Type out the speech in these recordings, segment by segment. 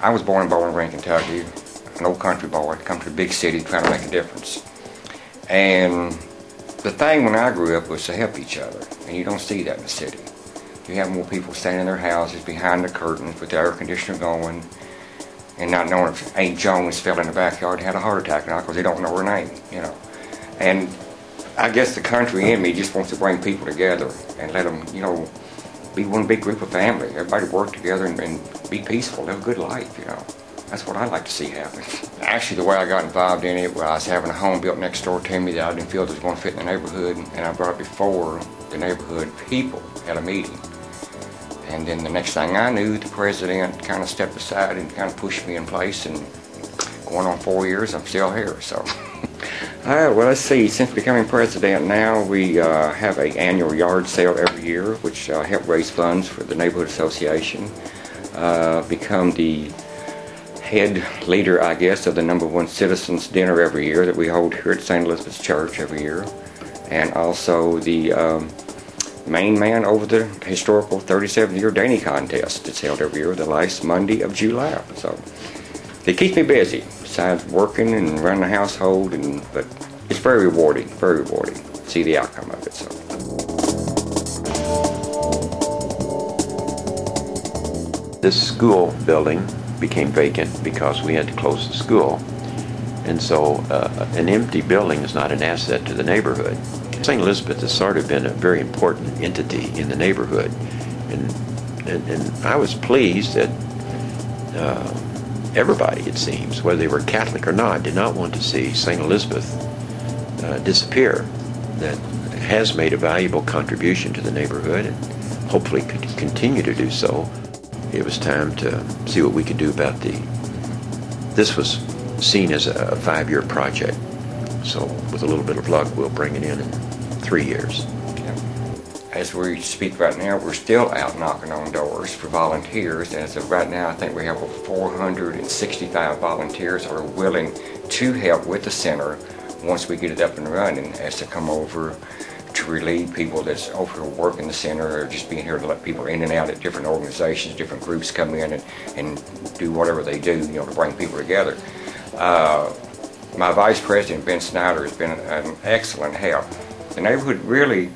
I was born in Bowling Green, Kentucky, an old country boy, come to the big city trying to make a difference. And the thing when I grew up was to help each other, and you don't see that in the city. You have more people staying in their houses behind the curtains with the air conditioner going and not knowing if Aunt Jones fell in the backyard and had a heart attack now because they don't know her name, you know. And I guess the country in me just wants to bring people together and let them, you know, be one big group of family. Everybody work together and be peaceful, live a good life, you know. That's what I like to see happen. Actually, the way I got involved in it was I was having a home built next door to me that I didn't feel was going to fit in the neighborhood, and I brought it before the neighborhood people at a meeting. And then the next thing I knew, the president kind of stepped aside and kind of pushed me in place, and going on 4 years, I'm still here, so. Well, let's see, since becoming president now, we have an annual yard sale every year, which help raise funds for the neighborhood association. Become the head leader, I guess, of the #1 Citizens Dinner every year that we hold here at St. Elizabeth's Church every year. And also the main man over the historical 37-year Danny contest that's held every year the last Monday of July. So it keeps me busy, besides working and running the household, but it's very rewarding to see the outcome of it. So. This school building became vacant because we had to close the school, and so an empty building is not an asset to the neighborhood. St. Elizabeth has sort of been a very important entity in the neighborhood, and I was pleased that everybody, it seems, whether they were Catholic or not, did not want to see St. Elizabeth disappear. That has made a valuable contribution to the neighborhood and hopefully could continue to do so. It was time to see what we could do about this was seen as a 5-year project. So with a little bit of luck, we'll bring it in 3 years. Yeah. As we speak right now, we're still out knocking on doors for volunteers. And as of right now, I think we have over 465 volunteers that are willing to help with the center once we get it up and running, as to come over to relieve people that's over here working the center, or just being here to let people in and out at different organizations, different groups come in and do whatever they do, you know, to bring people together. My Vice President, Ben Snyder, has been an excellent help. The neighborhood really,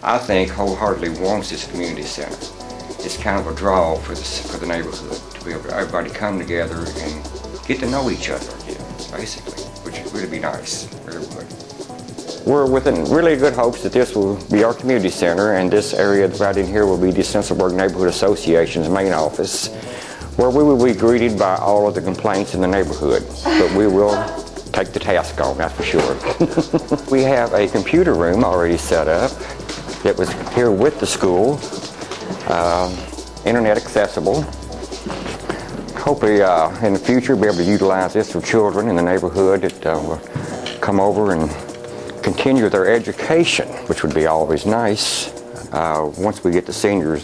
I think, wholeheartedly wants this community center. It's kind of a draw for the neighborhood, to be able to everybody come together and get to know each other again, basically, which would really be nice, really would. We're within really good hopes that this will be our community center, and this area right in here will be the Schnitzelburg Neighborhood Association's main office, where we will be greeted by all of the complaints in the neighborhood. But we will take the task on, that's for sure. We have a computer room already set up that was here with the school, internet accessible. Hopefully in the future we'll be able to utilize this for children in the neighborhood that will come over and continue their education, which would be always nice. Once we get the seniors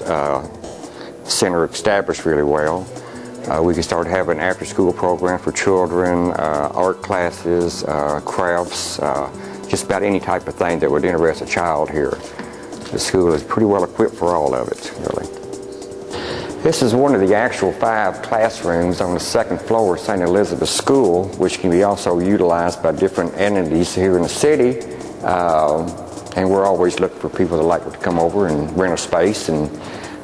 center established really well, we can start having after-school program for children, art classes, crafts, just about any type of thing that would interest a child here. The school is pretty well equipped for all of it, really. This is one of the actual 5 classrooms on the 2nd floor of St. Elizabeth School, which can be also utilized by different entities here in the city. And we're always looking for people that like to come over and rent a space and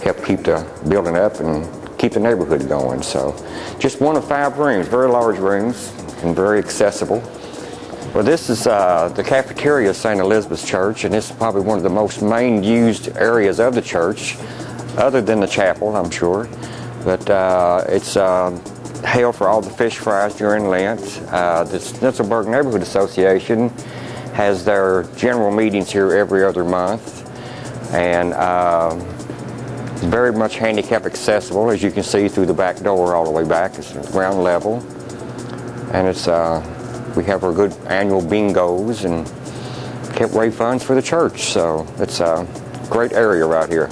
help keep the building up and keep the neighborhood going. So just one of 5 rooms, very large rooms and very accessible. Well, this is the cafeteria of St. Elizabeth's Church, and this is probably one of the most main used areas of the church, other than the chapel, I'm sure. But it's held for all the fish fries during Lent. The Schnitzelburg Neighborhood Association has their general meetings here every other month, and very much handicap accessible, as you can see through the back door all the way back. It's ground level, and it's we have our good annual bingos and help raise funds for the church. So it's a great area right here.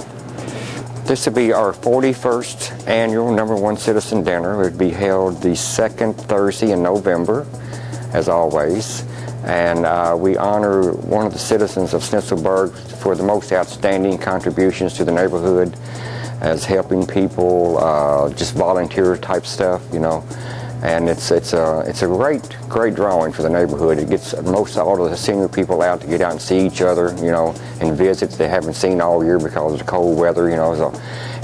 This will be our 41st annual #1 Citizen Dinner. It would be held the 2nd Thursday in November, as always. And we honor one of the citizens of Schnitzelburg for the most outstanding contributions to the neighborhood. as helping people, just volunteer type stuff, you know. And it's a great drawing for the neighborhood. It gets all of the senior people out to get out and see each other, you know, and visit they haven't seen all year because of the cold weather, you know. So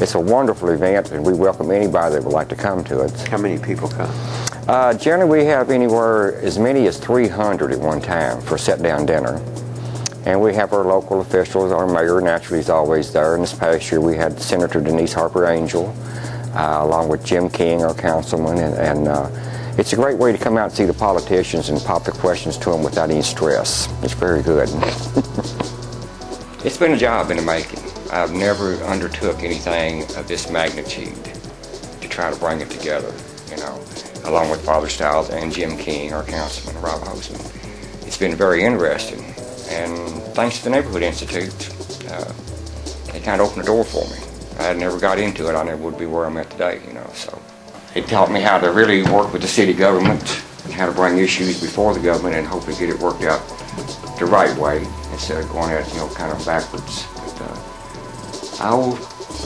it's a wonderful event, and we welcome anybody that would like to come to it. How many people come? Generally, we have anywhere as many as 300 at one time for a sit-down dinner. And we have our local officials. Our mayor naturally is always there. And this past year, we had Senator Denise Harper Angel, along with Jim King, our councilman, and it's a great way to come out and see the politicians and pop the questions to them without any stress. It's very good. It's been a job in the making. I've never undertook anything of this magnitude to try to bring it together, you know, along with Father Stiles and Jim King, our councilman, Rob Hoseman. It's been very interesting, and thanks to the Neighborhood Institute, they kind of opened the door for me. I had never got into it, I never would be where I'm at today, you know. So it taught me how to really work with the city government and how to bring issues before the government and hopefully get it worked out the right way instead of going at it, you know, kind of backwards. But I owe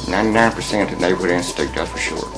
99% to the Neighborhood Institute, that's for sure.